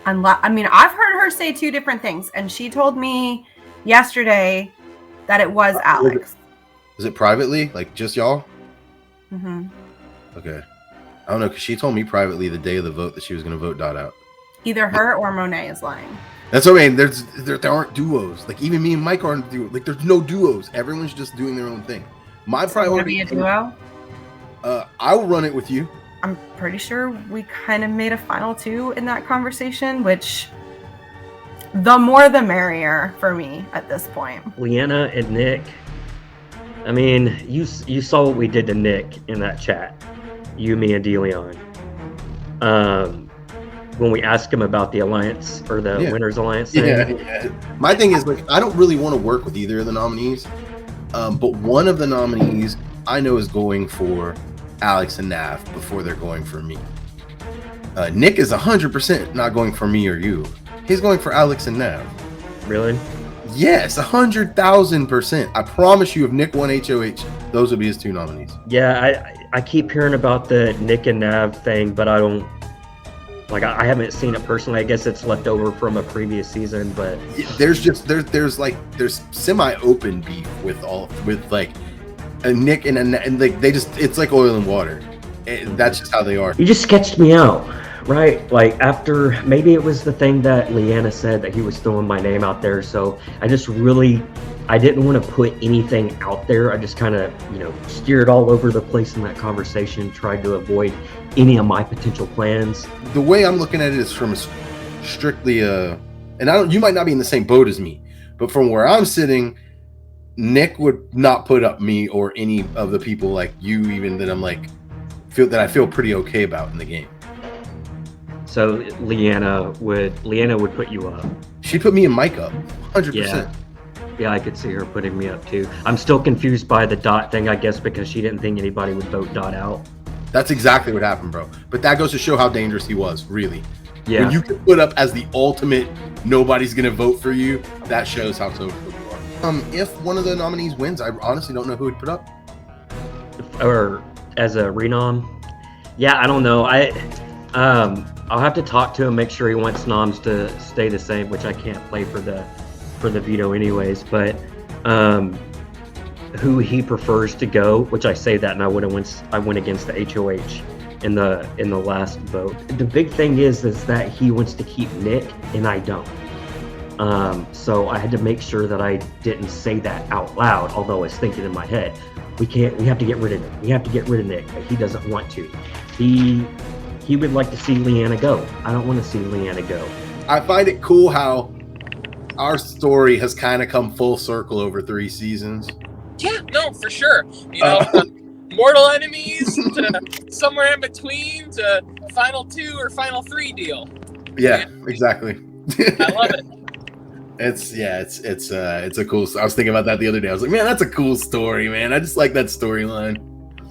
I mean, I've heard her say 2 different things, and she told me yesterday that it was Alex. Is it privately, like just y'all? Mm-hmm. Okay, I don't know, because she told me privately the day of the vote that she was going to vote Dot out. Either her or Monet is lying. That's what I mean. There aren't duos. Like even me and Mike aren't duos. Like there's no duos. Everyone's just doing their own thing. My priority. Be a duo. I will run it with you. I'm pretty sure we kind of made a final 2 in that conversation, which the more the merrier for me at this point. Leanna and Nick. I mean, you saw what we did to Nick in that chat. You, me, and DeLeon. When we asked him about the alliance or the winners alliance thing. Yeah. My thing is, like, I don't really want to work with either of the nominees, but one of the nominees I know is going for Alex and Nav before they're going for me. Nick is 100% not going for me or you. He's going for Alex and Nav. Really? Yes, 100,000%. I promise you, if Nick won HOH, those would be his 2 nominees. Yeah, I keep hearing about the Nick and Nav thing, but I don't. Like I haven't seen it personally. I guess it's left over from a previous season, but there's semi-open beef with like Nick and like it's like oil and water. That's just how they are. You just sketched me out, right? Like after maybe it was the thing that Leanna said that he was throwing my name out there. So I didn't want to put anything out there. I just kind of steered all over the place in that conversation, tried to avoid any of my potential plans. The way I'm looking at it is from strictly and you might not be in the same boat as me, but from where I'm sitting, Nick would not put up me or any of the people like you, even that I feel pretty okay about in the game. So Leanna would put you up. She put me and Mike up 100%. Yeah, I could see her putting me up too. I'm still confused by the Dot thing, I guess, because she didn't think anybody would vote Dot out. That's exactly what happened, bro. But that goes to show how dangerous he was, really. Yeah. When you can put up as the ultimate, nobody's gonna vote for you, that shows how social you are. If one of the nominees wins, I honestly don't know who would put up. Or as a renom. Yeah, I don't know. I'll have to talk to him, make sure he wants noms to stay the same, which I can't play for the veto anyways, but who he prefers to go, which I say that and I went against the HOH in the last vote. The big thing is that he wants to keep Nick and I don't. So I had to make sure that I didn't say that out loud, although I was thinking in my head, we have to get rid of Nick. We have to get rid of Nick, but he doesn't want to. He would like to see Leanna go. I don't want to see Leanna go. I find it cool how our story has kind of come full circle over 3 seasons. Yeah, no, for sure. Mortal enemies to somewhere in between to final 2 or final 3 deal. Yeah, exactly. I love it. It's a cool. I was thinking about that the other day. I was like, man, that's a cool story, man. I just like that storyline.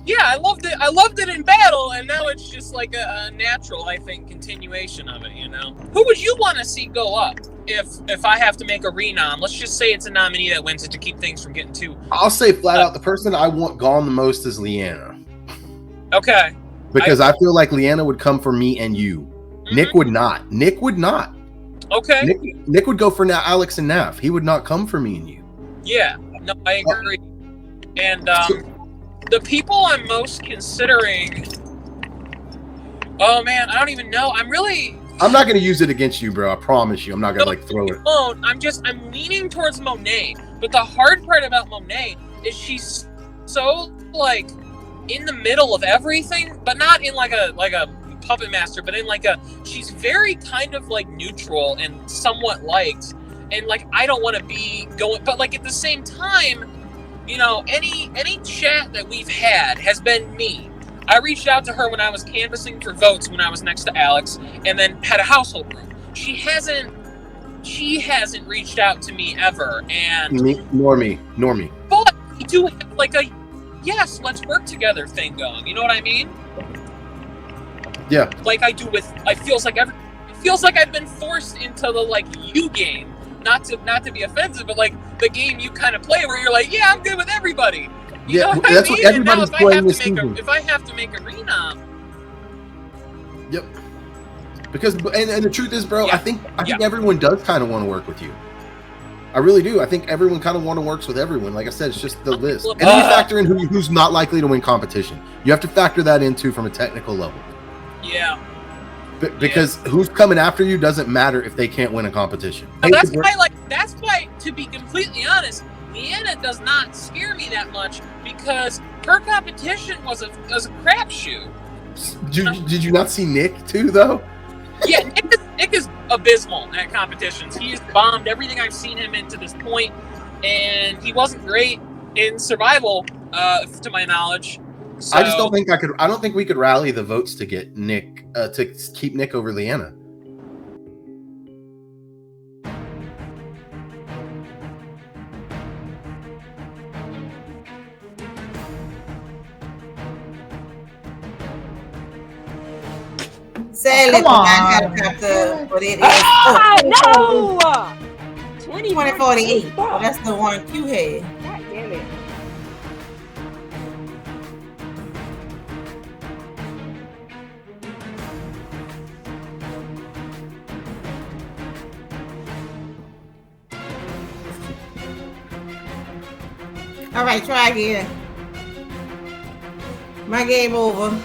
Yeah, I loved it. I loved it in battle, and now it's just like a natural, I think, continuation of it. You know, who would you want to see go up if I have to make a renom? Let's just say it's a nominee that wins it to keep things from getting too. I'll say flat out, the person I want gone the most is Leanna. Okay. Because I feel like Leanna would come for me and you. Mm-hmm. Nick would not. Nick would not. Okay. Nick would go for now Alex and Nav. He would not come for me and you. Yeah. No, I agree. And the people I'm most considering. Oh man, I don't even know. I'm not going to use it against you, bro. I promise you. I'm not going to like throw it. I'm leaning towards Monet. But the hard part about Monet is she's so like in the middle of everything, but not in like a puppet master, but in like she's very kind of like neutral and somewhat liked. And like I don't want to be going, but like at the same time, you know, any chat that we've had has been me. I reached out to her when I was canvassing for votes when I was next to Alex, and then had a household room. She hasn't reached out to me ever, and nor me. But we do have like a yes, let's work together thing going. You know what I mean? Yeah. Like I do with. It feels like I've been forced into the like you game. Not to be offensive, but like the game you kind of play where you're like, yeah, I'm good with everybody. You know what that's I mean? what everybody's playing this season. If I have to make a renom. Yep. Because and the truth is, bro, I think everyone does kind of want to work with you. I really do. I think everyone kind of want to work with everyone. Like I said, it's just the list. And then you factor in who's not likely to win competition. You have to factor that in too from a technical level. Yeah. Because who's coming after you doesn't matter if they can't win a competition. That's why, to be completely honest, Leanna does not scare me that much because her competition was a crapshoot. Did you not see Nick too, though? Yeah, Nick is abysmal at competitions. He's bombed everything I've seen him in to this point, and he wasn't great in survival, to my knowledge. So, I just don't think I don't think we could rally the votes to get Nick to keep Nick over Leanna. Sadly, Come on. but it is. No! 2048. Oh, that's the one Q had. God damn it. All right, try again. My game over.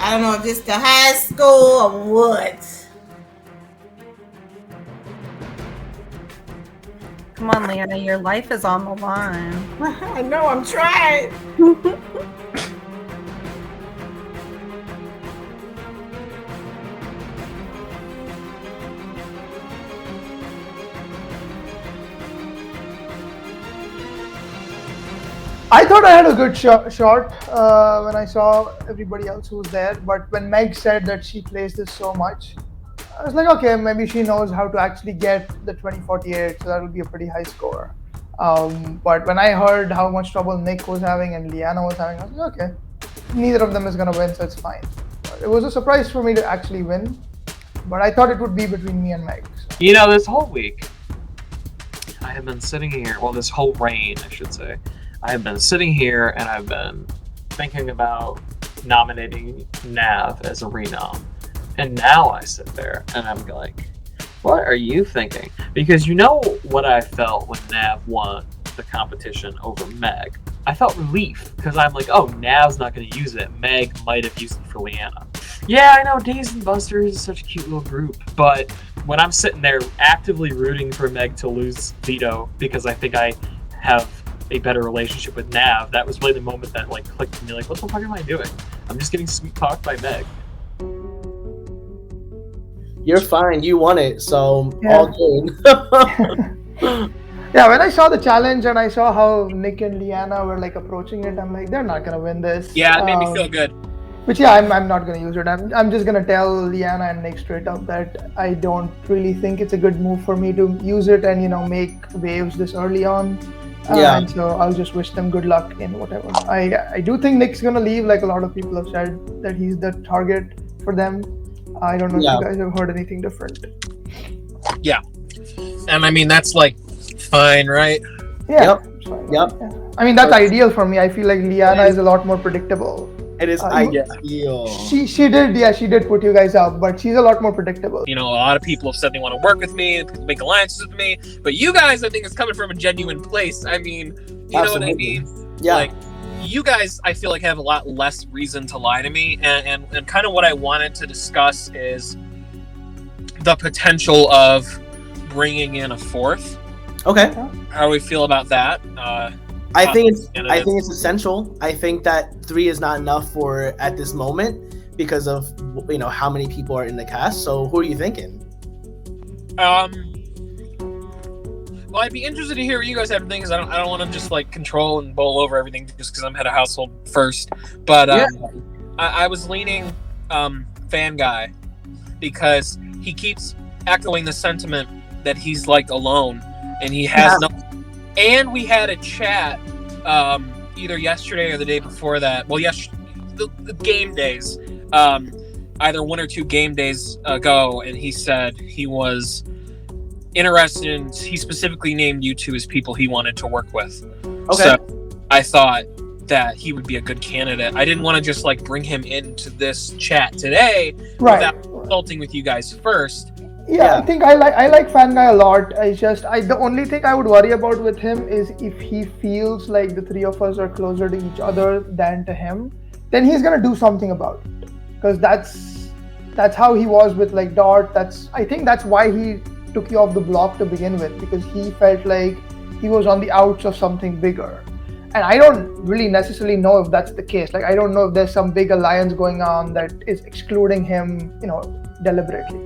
I don't know if this the high score or what. Come on, Leanna, your life is on the line. I know, I'm trying. I thought I had a good shot when I saw everybody else who was there, but when Meg said that she plays this so much, I was like, okay, maybe she knows how to actually get the 2048, so that will be a pretty high score. But when I heard how much trouble Nick was having and Leanna was having, I was like, okay, neither of them is going to win, so it's fine. But it was a surprise for me to actually win, but I thought it would be between me and Meg. So. You know, this whole week, I have been sitting here, well, this whole reign, I should say, I have been sitting here and I've been thinking about nominating Nav as a renom. And now I sit there and I'm like, what are you thinking? Because you know what I felt when Nav won the competition over Meg? I felt relief because I'm like, oh, Nav's not going to use it. Meg might have used it for Leanna. Yeah, I know Dazed and Busters is such a cute little group, but when I'm sitting there actively rooting for Meg to lose Veto because I think I have a better relationship with Nav, that was really the moment that like clicked to me, like, what the fuck am I doing? I'm just getting sweet talked by Meg. You're fine, you won it, so all good. Yeah, when I saw the challenge and I saw how Nick and Leanna were like approaching it, I'm like, they're not gonna win this. Yeah, it made me feel good. But yeah, I'm not gonna use it. I'm just gonna tell Leanna and Nick straight up that I don't really think it's a good move for me to use it and make waves this early on. Yeah. And so I'll just wish them good luck in whatever. I do think Nick's gonna leave. Like a lot of people have said that he's the target for them. I don't know if you guys have heard anything different. Yeah. And I mean, that's like fine, right? Yeah. Yep. I mean, that's ideal for me. I feel like Liana is a lot more predictable. It is ideal. She did put you guys up, but she's a lot more predictable. You know, a lot of people have said they want to work with me, make alliances with me, but you guys, I think, is coming from a genuine place. I mean, you know what I mean? Yeah. Like, you guys, I feel like, have a lot less reason to lie to me, and kind of what I wanted to discuss is the potential of bringing in a fourth. Okay. How do we feel about that? I think it's essential. I think that 3 is not enough for at this moment because of how many people are in the cast. So who are you thinking? Well, I'd be interested to hear what you guys have to think, because I don't want to just like control and bowl over everything just because I'm head of household first. But I was leaning fan guy because he keeps echoing the sentiment that he's like alone and he has no. And we had a chat either yesterday or the day before that. Well, the game days, either 1 or 2 game days ago, and he said he was interested in. He specifically named you two as people he wanted to work with. Okay. So I thought that he would be a good candidate. I didn't want to just like bring him into this chat today without consulting with you guys first. Yeah, I think I like Fan Guy a lot. The only thing I would worry about with him is if he feels like the 3 of us are closer to each other than to him, then he's gonna do something about it. Because that's how he was with like Dart. I think that's why he took you off the block to begin with, because he felt like he was on the outs of something bigger. And I don't really necessarily know if that's the case. Like I don't know if there's some big alliance going on that is excluding him, deliberately.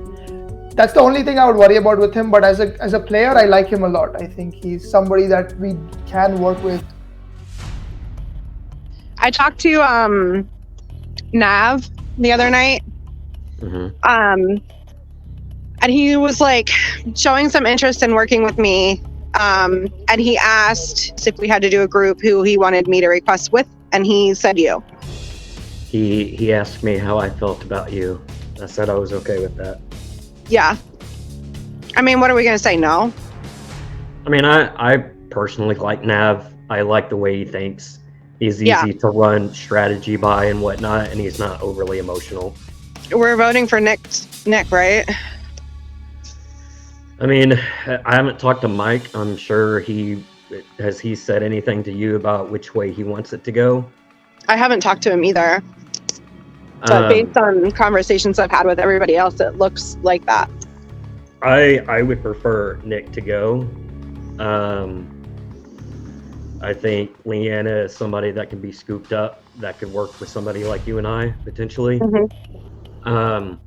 That's the only thing I would worry about with him. But as a player, I like him a lot. I think he's somebody that we can work with. I talked to Nav the other night. And he was like showing some interest in working with me. And he asked if we had to do a group who he wanted me to request with, and he said you. He asked me how I felt about you. I said I was okay with that. Yeah. I mean, what are we going to say? No? I mean, I personally like Nav. I like the way he thinks. He's easy to run strategy by and whatnot, and he's not overly emotional. We're voting for Nick, right? I mean, I haven't talked to Mike. I'm sure has he said anything to you about which way he wants it to go? I haven't talked to him either. But based on conversations I've had with everybody else, it looks like that. I would prefer Nick to go. I think Leanna is somebody that can be scooped up, that could work with somebody like you and I, potentially. I'm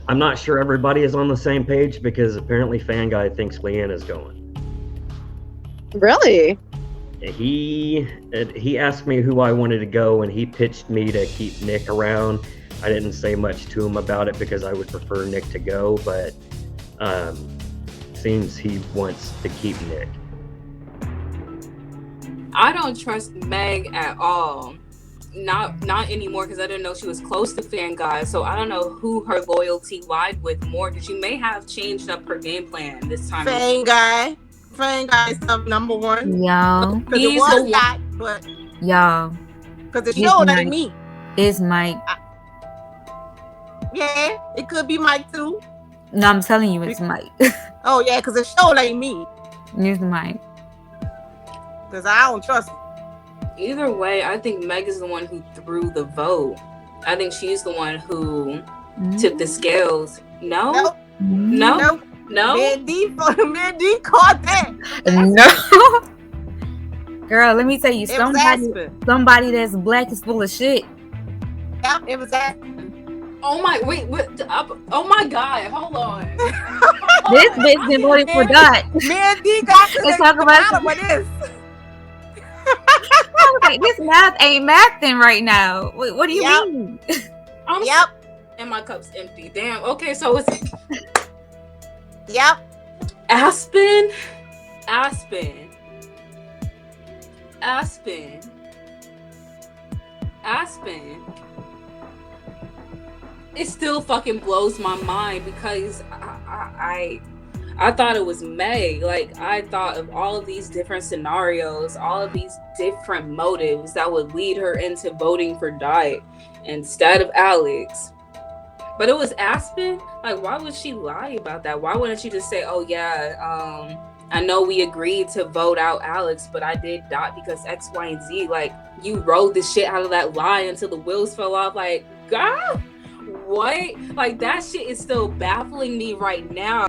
not sure everybody is on the same page, because apparently Fan Guy thinks Leanna's going. Really? He asked me who I wanted to go, and he pitched me to keep Nick around. I didn't say much to him about it because I would prefer Nick to go, but seems he wants to keep Nick. I don't trust Meg at all. Not anymore, because I didn't know she was close to Fan Guy, so I don't know who her loyalty lied with more, because she may have changed up her game plan this time. Fan Guy is number one. Y'all. Because it was that, but y'all. Because it showed ain't me. It's Mike. Yeah, it could be Mike too. No, I'm telling you, it's Mike. Oh yeah, because it showed ain't me. It's Mike. Because I don't trust him. Either way, I think Meg is the one who threw the vote. I think she's the one who tipped the scales. No? No? Man, D caught that. No. Girl, let me tell you, somebody that's black is full of shit. Yep, it was Aspen. Oh my, wait, what? Oh my God, hold on. This bitch been voting for Dot. Man, D got to Let's talk about this. Like, this math ain't mathing right now. What do you mean? And my cup's empty. Damn. Okay, so it's. Yep. Aspen. It still fucking blows my mind because I thought it was Meg. Like, I thought of all of these different scenarios, all of these different motives that would lead her into voting for Dot instead of Alex. But it was Aspen? Like, why would she lie about that? Why wouldn't she just say, oh yeah, I know we agreed to vote out Alex, but I did Dot because X, Y, and Z. Like, you rode the shit out of that lie until the wheels fell off. Like, God, what? Like, that shit is still baffling me right now.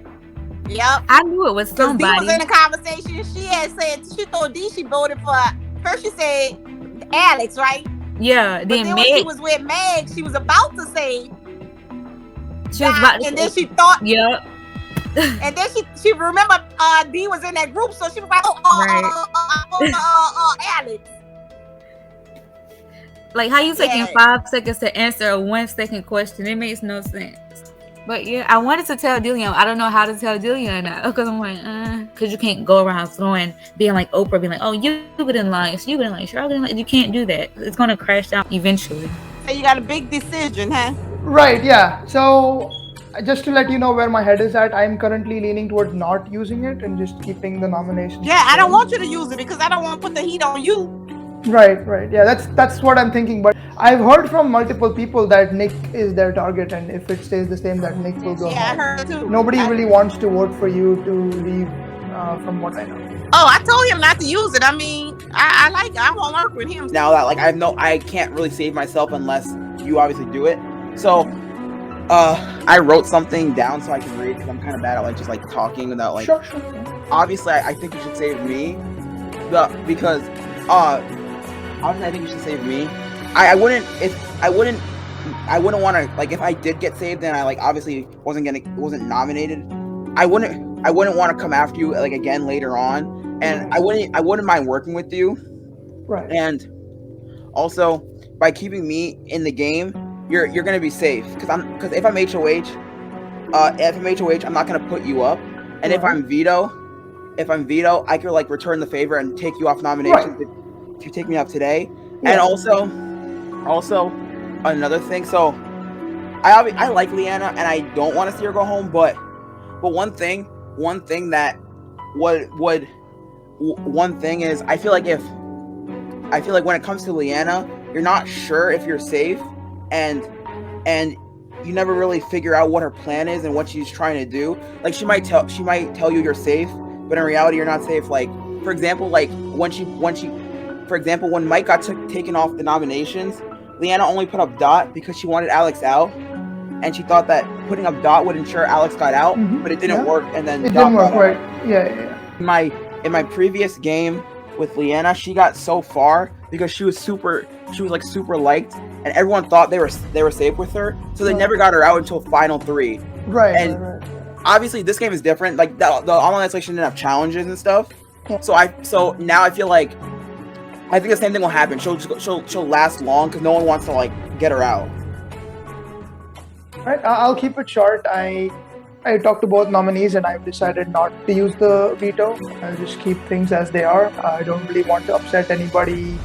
Yep. I knew it was somebody. D was in the conversation. She had said she thought D she voted for her. She said Alex, right? Yeah. But then when she was with Meg, she was about to say. She was about to and then she thought. Yep. And then she remembered D was in that group, so she was like, Alex. Like, how you taking 5 seconds to answer a 1 second question? It makes no sense. But yeah, I wanted to tell Dillian. I don't know how to tell Dillian now because I'm like, because you can't go around being like Oprah, being like, oh, you didn't like, you didn't like, Charlotte didn't like. You can't do that. It's gonna crash down eventually. So you got a big decision, huh? Right. Yeah. So just to let you know where my head is at, I'm currently leaning towards not using it and just keeping the nomination. Yeah, I don't want you to use it because I don't want to put the heat on you. Right. Yeah, that's what I'm thinking. But I've heard from multiple people that Nick is their target, and if it stays the same, that Nick will go. Yeah, I heard too. Nobody really wants to vote for you to leave, from what I know. Oh, I told him not to use it. I mean, I won't work with him. Now that I can't really save myself unless you obviously do it. So, I wrote something down so I can read because I'm kind of bad at just talking without Sure. Obviously, I think you should save me, because obviously I think you should save me. I wouldn't want to if I did get saved and I obviously wasn't nominated. I wouldn't want to come after you again later on, and I wouldn't mind working with you. Right. And also by keeping me in the game, you're gonna be safe because if I'm HOH, I'm not gonna put you up, and if I'm Veto, I could return the favor and take you off nomination if you take me up today. Yeah. And also another thing. So I like Leanna and I don't want to see her go home, but one thing is I feel like when it comes to Leanna, you're not sure if you're safe, and you never really figure out what her plan is and what she's trying to do. She might tell you you're safe, but in reality you're not safe. For example, when Mike got taken off the nominations, Leanna only put up Dot because she wanted Alex out, and she thought that putting up Dot would ensure Alex got out, but it didn't work, and then it Dot didn't work, got right? out. Yeah. In my previous game with Leanna, she got so far because she was super liked, and everyone thought they were safe with her, so they never got her out until final 3. Right. And obviously this game is different. The online isolation didn't have challenges and stuff. Yeah. So now I feel I think the same thing will happen. She'll last long because no one wants to get her out. Right. I'll keep it short. I talked to both nominees and I've decided not to use the veto. I'll just keep things as they are. I don't really want to upset anybody.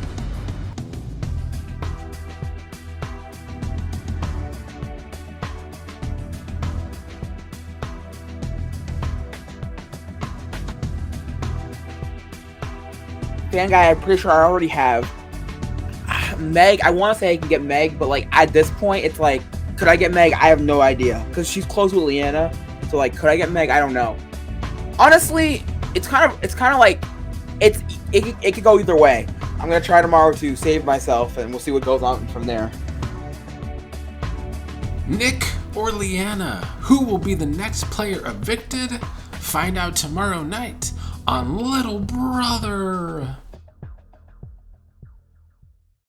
Fan guy, I'm pretty sure I already have. Meg, I want to say I can get Meg, but at this point, it's could I get Meg? I have no idea because she's close with Leanna. So could I get Meg? I don't know. Honestly, it could go either way. I'm gonna try tomorrow to save myself, and we'll see what goes on from there. Nick or Leanna, who will be the next player evicted? Find out tomorrow night on Little Brother.